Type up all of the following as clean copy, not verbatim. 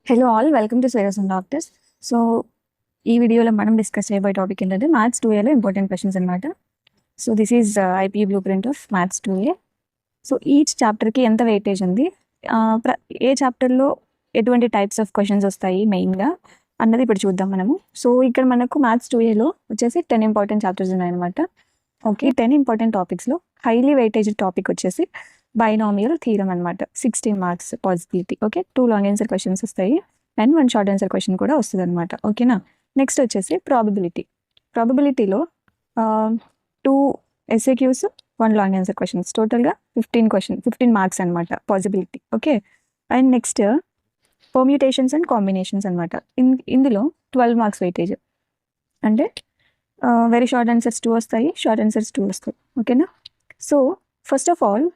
Hello all, welcome to స్వేరస్ and doctors. So ఈ వీడియోలో మనం డిస్కస్ చేయబోయే టాపిక్ ఏంటంటే మ్యాథ్స్ 2ఏలో ఇంపార్టెంట్ క్వశ్చన్స్ అనమాట. So this is IPE blueprint of maths 2ఏ. సో ఈచ్ చాప్టర్కి ఎంత వెయిటేజ్ ఉంది, ఏ చాప్టర్లో ఎటువంటి టైప్స్ ఆఫ్ క్వశ్చన్స్ వస్తాయి మెయిన్గా అన్నది ఇప్పుడు చూద్దాం మనము. సో ఇక్కడ మనకు మ్యాథ్స్ 2ఏలో వచ్చేసి 10 ఇంపార్టెంట్ చాప్టర్స్ ఉన్నాయన్నమాట. ఓకే, 10 ఇంపార్టెంట్ టాపిక్స్లో హైలీ వెయిటేజ్ టాపిక్ వచ్చేసి బైనామియల్ థీరం అనమాట. 16 marks possibility. Okay, 2 long answer questions వస్తాయి అండ్ 1 షార్ట్ ఆన్సర్ క్వశ్చన్ కూడా వస్తుంది అనమాట. ఓకేనా. నెక్స్ట్ వచ్చేసి ప్రాబబిలిటీలో 2 ఎస్ఏక్యూస్ 1 లాంగ్ ఆన్సర్ క్వశ్చన్స్, టోటల్గా 15 మార్క్స్ అనమాట possibility. Okay, and next permutations and combinations అనమాట. ఇందులో 12 మార్క్స్ వెయిటేజ్. అంటే వెరీ షార్ట్ ఆన్సర్స్ 2 వస్తాయి, షార్ట్ ఆన్సర్స్ 2 వస్తాయి. ఓకేనా. సో ఫస్ట్ ఆఫ్ ఆల్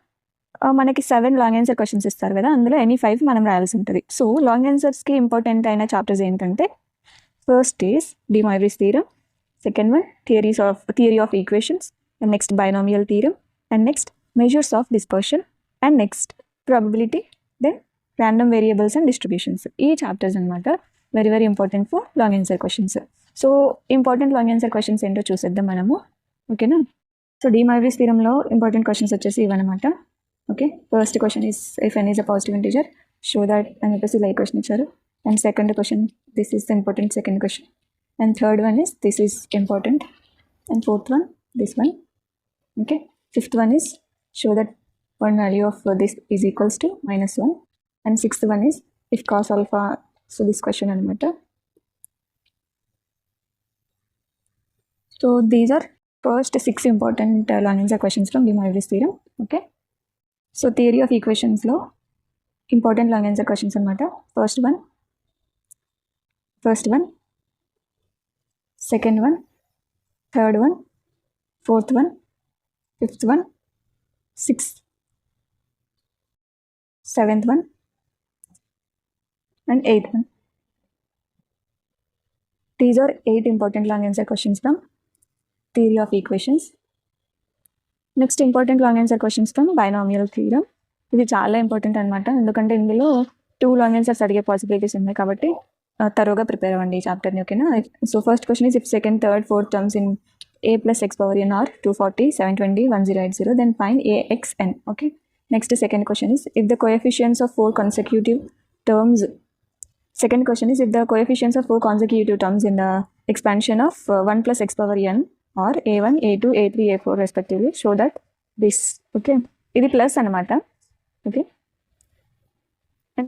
మనకి 7 లాంగ్ ఆన్సర్ క్వశ్చన్స్ ఇస్తారు కదా, అందులో ఎనీ 5 మనం రాయాల్సి ఉంటుంది. సో లాంగ్ ఆన్సర్స్కి ఇంపార్టెంట్ అయిన చాప్టర్స్ ఏంటంటే first is de Moivre's theorem, second one theory of equations, and next binomial theorem, and next measures of dispersion, and next probability, then random variables and distributions. ఈ chapters అనమాట very very important for long answer questions. So important long answer questions ఏంటో చూసేద్దాం మనము. ఓకేనా. So de Moivre's థీరంలో important questions వచ్చేసి ఇవన్నమాట. Okay, first question is if n is a positive integer show that అని చెప్పేసి లైక్ క్వశ్చన్ ఇచ్చారు. And second question this is the important second question. And third one is this is important. And fourth one this one. Okay, fifth one is show that one value of this is equals to -1. And sixth one is if cos alpha. So this question అనమాట. So these are first 6 important long answer questions from de Moivre's theorem. Okay, so theory of ఈక్వేషన్స్లో important long answer questions అనమాట. First one, second one, third one, fourth one, fifth one, sixth, seventh one, and eighth one. These are 8 important long answer questions from theory of equations. Next important long answer questions from binomial theorem. ఇది చాలా important అనమాట, ఎందుకంటే ఇందులో 2 long answers అడిగే possibilities ఉన్నాయి కాబట్టి తరోగా prepare అవ్వండి ఈ చాప్టర్ని. ఓకేనా. So first question is if second, third, fourth terms in a plus x power n are 240, 720, 1080, then find axn. Okay, next second question is if the coefficients of 4 consecutive terms. Second question is if the coefficients of 4 consecutive terms in the expansion of 1 plus x power n or a1, a2, a3, a4 respectively show that this. Okay, ఇది plus అనమాట. Okay,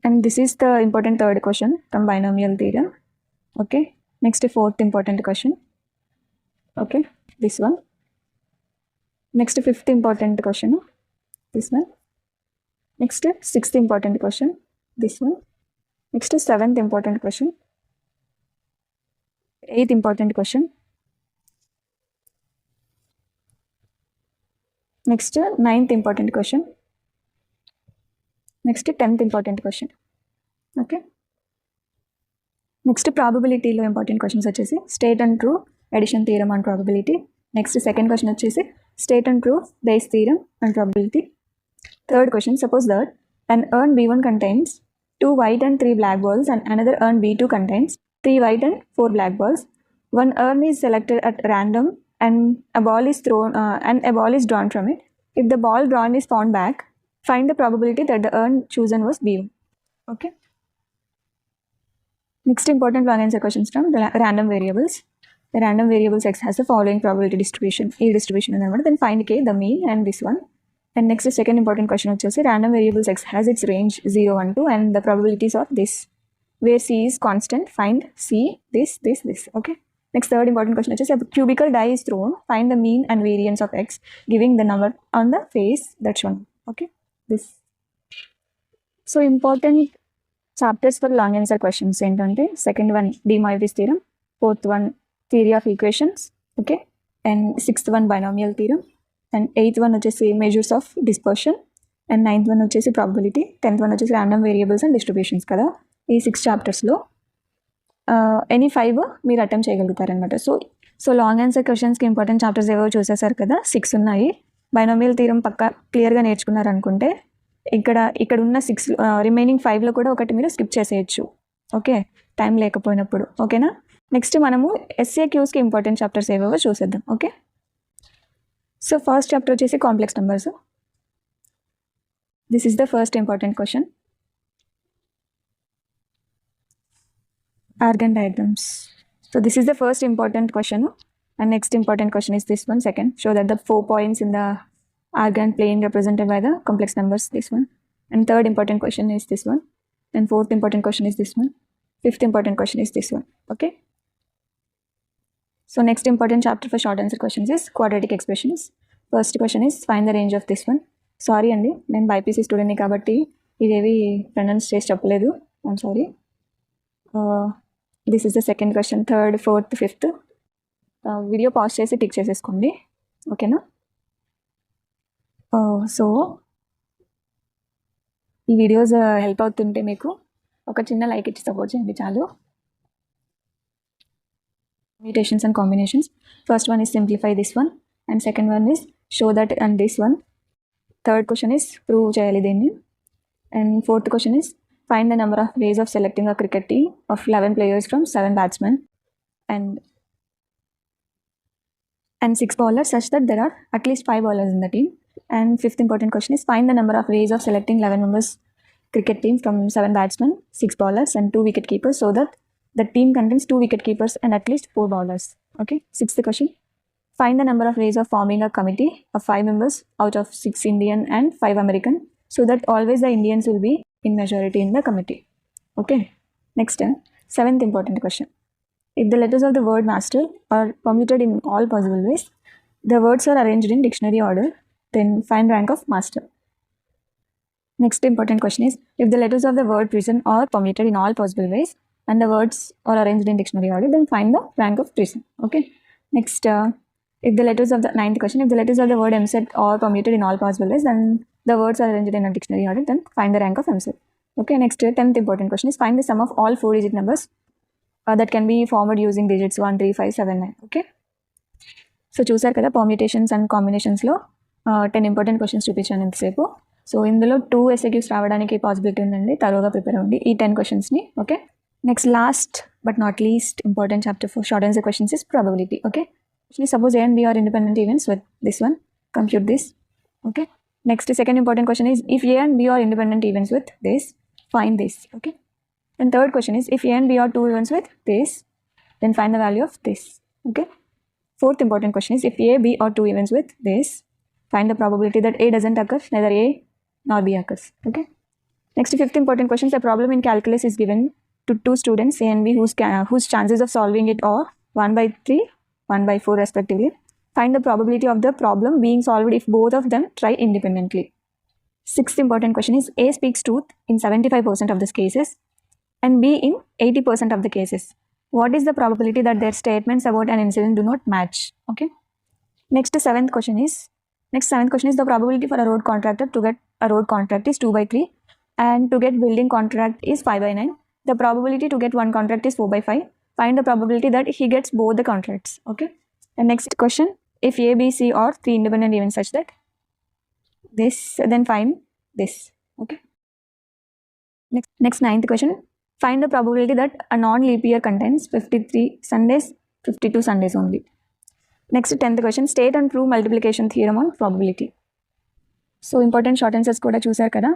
and this is the important third question from binomial theorem. Okay, next fourth important question. Okay, this one. Next fifth important question, this one. Next sixth important question, this one. Next seventh important question, eighth important question. Next ninth important question. Next 10th important question. Okay, next ప్రాబబిలిటీలో important questions వచ్చేసి state and prove addition theorem and probability. Next second question వచ్చేసి state and prove Bayes theorem and probability. Third question suppose that an urn B1 contains 2 white and 3 black balls and another urn B2 contains 3 white and 4 black balls. One urn is selected at random and a ball is drawn from it. If the ball drawn is found back, find the probability that the urn chosen was B1. Okay, next important long answer questions from the random variables. The random variables x has the following probability distribution. A distribution and then find k, the mean, and this one. And next second important question వచ్చేసి random variables x has its range 0, 1, 2 and the probabilities are this, where c is constant, find c, this. Okay, next third important question వచ్చేసి a cubical die is thrown, find the mean and variance of x giving the number on the face that's shown. Okay, this. So important chapters for long answer questions ఏంటంటే second one de Moivre's theorem, fourth one theory of equations. Okay, and sixth one binomial theorem, and eighth one వచ్చేసి measures of dispersion, and ninth one వచ్చేసి probability, 10th one వచ్చేసి random variables and distributions కదా. ఈ 6 చాప్టర్స్లో any 5 మీరు attempt చేయగలుగుతారనమాట. So long answer క్వశ్చన్స్కి important chapters ఏవో చూసేసారు కదా, 6 ఉన్నాయి. బైనామియల్ థీరం పక్కా క్లియర్గా నేర్చుకున్నారనుకుంటే ఇక్కడ ఉన్న 6 రిమైనింగ్ 5లో కూడా ఒకటి మీరు స్కిప్ చేసేయచ్చు. ఓకే, టైం లేకపోయినప్పుడు. ఓకేనా? నెక్స్ట్ మనము SAQస్కి ఇంపార్టెంట్ చాప్టర్స్ ఏవేవో చూసేద్దాం. ఓకే, సో ఫస్ట్ చాప్టర్ వచ్చేసి complex numbers. This is the first important question. Argand diagrams. So this is the first important question, and next important question is this one. Second, show that the 4 points in the Argand plane represented by the complex numbers. This one. And third important question is this one. And fourth important question is this one. Fifth important question is this one. Okay. So next important chapter for short answer questions is quadratic expressions. First question is find the range of this one. Sorry అండి, నేను BiPC స్టూడెంట్ని కాబట్టి ఇదేవి pronounce చేసి చెప్పలేదు. I'm sorry. This is the second question. Third, fourth, fifth video pause చేసి tick చేసేసుకోండి. ఓకేనా? So ఈ వీడియోస్ హెల్ప్ అవుతుంటే మీకు ఒక చిన్న లైక్ ఇచ్చి సపోర్ట్ చేయండి చాలు. Mutations and combinations. First one is simplify this one, and second one is show that and this one. Third question is prove cheyali denni, and fourth question is find the number of ways of selecting a cricket team of 11 players from 7 batsmen and 6 bowlers such that there are at least 5 bowlers in the team. And fifth important question is find the number of ways of selecting 11 members cricket team from 7 batsmen, 6 bowlers and 2 wicket keepers so that the team contains 2 wicket keepers and at least 4 bowlers. Okay. Sixth question. Find the number of ways of forming a committee of 5 members out of 6 Indian and 5 American so that always the Indians will be in majority in the committee. Okay. Next, seventh important question. If the letters of the word master are permuted in all possible ways, the words are arranged in dictionary order, then find rank of master. Next important question is if the letters of the word prison are permuted in all possible ways and the words are arranged in dictionary order, then find the rank of prison. Okay. Next, if the letters of the ninth question, if the letters of the word MSET are permuted in all possible ways, then the words are arranged in a dictionary order, then find the rank of MSET. Okay. Next, 10th important question is find the sum of all 4-digit numbers that can be formed using digits 1, 3, 5, 7, 9. Okay. So చూసారు కదా, permutations and కాంబినేషన్స్లో 10 important questions చూపించాను ఇంతసేపు. So ఇందులో 2 SAQs రావడానికి possibility ఉందండి. తరువుగా prepare అవ్వండి ఈ 10 క్వశ్చన్స్ని. Okay. Next last but not least important chapter for short answer questions is probability. Okay. Suppose A and B are independent events with this one, compute this. Okay. Next, second important question is if A and B are independent events with this, find this. Okay. And third question is if A and B are 2 events with this, then find the value of this. Okay. Fourth important question is if A, B are 2 events with this, find the probability that A doesn't occur, neither A nor B occurs. Okay. Next, fifth important question is a problem in calculus is given to 2 students A and B whose chances of solving it are 1/3, 1/4 respectively. Find the probability of the problem being solved if both of them try independently. Sixth important question is A speaks truth in 75% of the cases and B in 80% of the cases. What is the probability that their statements about an incident do not match? Okay. Next, seventh question is the probability for a road contractor to get a road contract is 2/3 and to get building contract is 5/9. The probability to get one contract is 4/5. Find the probability that he gets both the contracts. Okay. And next question, if A, B, C are 3 independent events such that this, then find this. Okay. Next ninth question, find the probability that a non-leap year contains 53 Sundays, 52 Sundays only. Next 10th question, state and prove multiplication theorem on probability. So important short answers కూడా చూసారు కదా.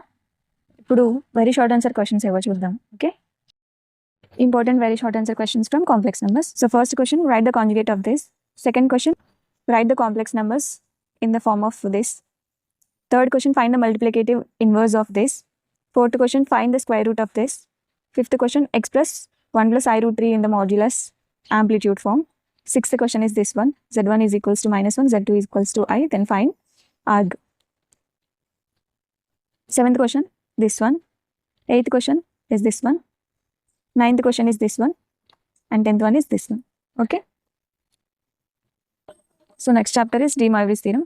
ఇప్పుడు very short answer questions ఏవో చూద్దాం. Okay. Important very short answer questions from complex numbers. So first question, write the conjugate of this. Second question, write the complex numbers in the form of this. Third question, find the multiplicative inverse of this. Fourth question, find the square root of this. Fifth question, express 1 + i√3 in the modulus amplitude form. Sixth question is this one, z1 is equals to -1, z2 is equals to I, then find arg. Seventh question, this one. Eighth question is this one. Ninth question is this one. And 10th one is this one. Okay. So next chapter is De Moivre's theorem.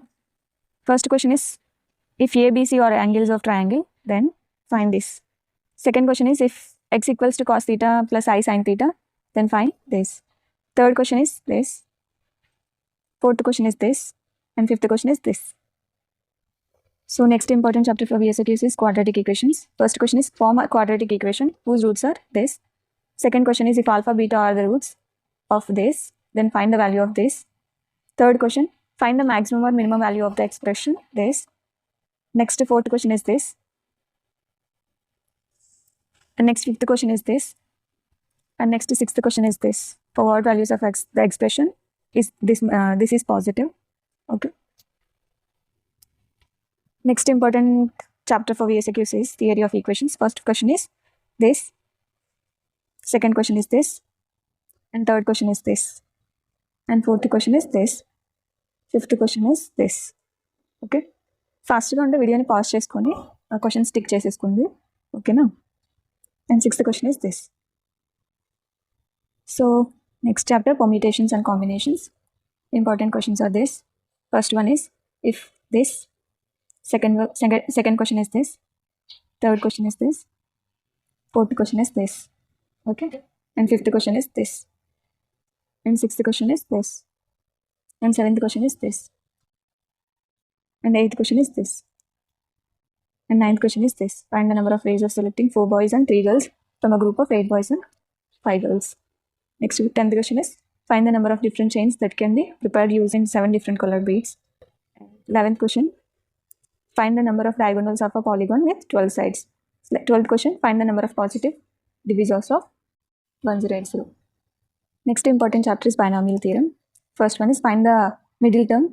First question is if A, B, C are angles of triangle, then find this. Second question is if x equals to cos theta plus I sin theta, then find this. Third question is this. Fourth question is this. And fifth question is this. So next important chapter for VSAQs is quadratic equations. First question is form a quadratic equation whose roots are this. Second question is, if alpha, beta are the roots of this, then find the value of this. Third question, find the maximum or minimum value of the expression this. Next, fourth question is this. And next, fifth question is this. And next, sixth question is this. For what values of the expression is this? This is positive. Okay. Next important chapter for VSQs is theory of equations. First question is this. Second question is this. And third question is this. And fourth question is this. Fifth question is this. Okay. ఫాస్ట్గా ఉంటే వీడియోని pause చేసుకొని ఆ question stick చేసేసుకోండి. ఓకేనా. And sixth question is this. So next chapter permutations and combinations. Important questions are this. First one is if this. Second question is this. Third question is this. Fourth question is this. Okay. And fifth question is this. And sixth question is this. And seventh question is this. And eighth question is this. And ninth question is this. Find the number of ways of selecting 4 boys and 3 girls from a group of 8 boys and 5 girls. Next, 10th question is, find the number of different chains that can be prepared using 7 different colored beads. 11th question, find the number of diagonals of a polygon with 12 sides. 12th question, find the number of positive divisors of 180. Next important chapter is binomial theorem. First one is find the middle term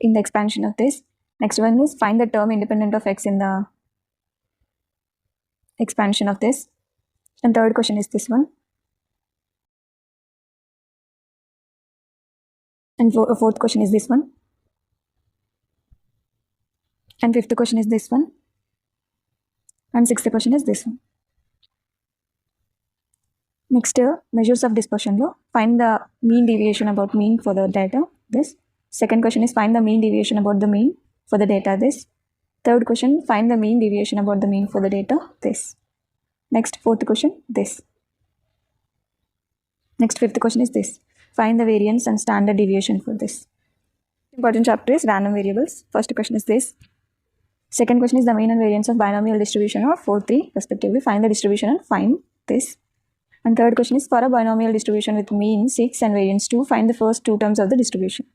in the expansion of this. Next one is find the term independent of x in the expansion of this. And third question is this one. And fourth question is this one. And fifth question is this one. And sixth question is this one. Next, measures of dispersion law. Find the mean deviation about mean for the data. This. Second question is find the mean deviation about the mean for the data. This. Third question, find the mean deviation about the mean for the data. This. Next, fourth question, this. Next, fifth question is this. Find the variance and standard deviation for this. Important chapter is random variables. First question is this. Second question is the mean and variance of binomial distribution of 4, 3 respectively. Find the distribution and find this. And third question is for a binomial distribution with mean 6 and variance 2, find the first 2 terms of the distribution.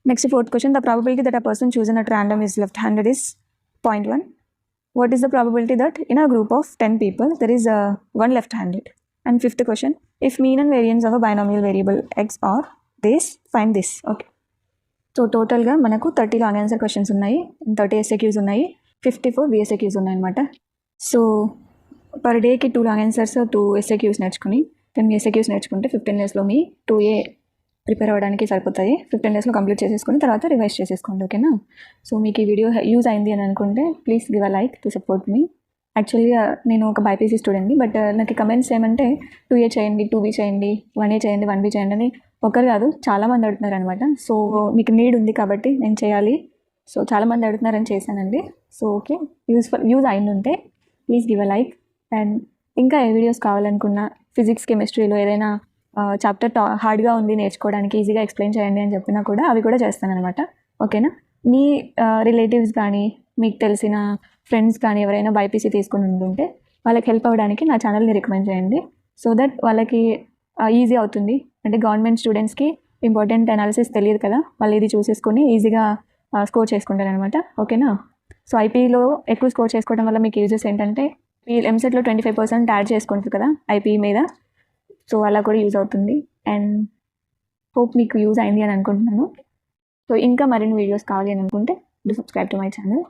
Next, fourth question, the probability that a person chosen at random is left-handed is 0.1. What is the probability that in a group of 10 people there is one left-handed? And fifth question, if mean and variance of a binomial variable x are this, find this. Okay. So టోటల్గా మనకు 30 long answer questions ఉన్నాయి, 30 SAQs ఉన్నాయి, 54 VSAQs ఉన్నాయి అనమాట. So per డేకి 2 long answers 2 SAQs నేర్చుకుని 10 SAQs నేర్చుకుంటే 15 డేస్లో మీ 2A ప్రిపేర్ అవ్వడానికి సరిపోతాయి. 15 డేస్లో కంప్లీట్ చేసేసుకుని తర్వాత రివైజ్ చేసేసుకోండి. ఓకేనా. సో మీకు ఈ వీడియో యూజ్ అయింది అని అనుకుంటే please give a like to support me. యాక్చువల్గా నేను ఒక బైపీసీ స్టూడెంట్ని, బట్ నాకు కమెంట్స్ ఏమంటే 2A చేయండి, 2B చేయండి, 1A చేయండి, 1B చేయండి అని ఒకరు కాదు చాలామంది అడుగుతున్నారు అనమాట. సో మీకు నీడ్ ఉంది కాబట్టి నేను చేయాలి. సో చాలామంది అడుగుతున్నారని చేశానండి. సో ఓకే, యూజ్ అయింది please give a like. And ఇంకా ఏ వీడియోస్ కావాలనుకున్నా ఫిజిక్స్ కెమిస్ట్రీలో ఏదైనా చాప్టర్ హార్డ్గా ఉంది నేర్చుకోవడానికి ఈజీగా ఎక్స్ప్లెయిన్ చేయండి అని చెప్పినా కూడా అవి కూడా చేస్తానన్నమాట. ఓకేనా. మీ రిలేటివ్స్ కానీ మీకు తెలిసిన ఫ్రెండ్స్ కానీ ఎవరైనా బైపీసీ తీసుకుని ఉంటుంటే వాళ్ళకి హెల్ప్ అవ్వడానికి నా ఛానల్ని రికమెండ్ చేయండి. సో దట్ వాళ్ళకి ఈజీ అవుతుంది. అంటే గవర్నమెంట్ స్టూడెంట్స్కి ఇంపార్టెంట్ అనాలిసిస్ తెలియదు కదా, వాళ్ళు ఇది చూసేసుకొని ఈజీగా స్కోర్ చేసుకుంటారు అనమాట. ఓకేనా. సో ఐపీలో ఎక్కువ స్కోర్ చేసుకోవడం వల్ల మీకు యూజెస్ ఏంటంటే మీ ఎంసెట్లో 25% యాడ్ చేసుకుంటారు కదా ఐపీ మీద. సో అలా కూడా యూజ్ అవుతుంది. అండ్ హోప్ మీకు యూజ్ అయింది అని అనుకుంటున్నాను. సో ఇంకా మరిన్ని వీడియోస్ కావాలి అని అనుకుంటే do subscribe to my channel.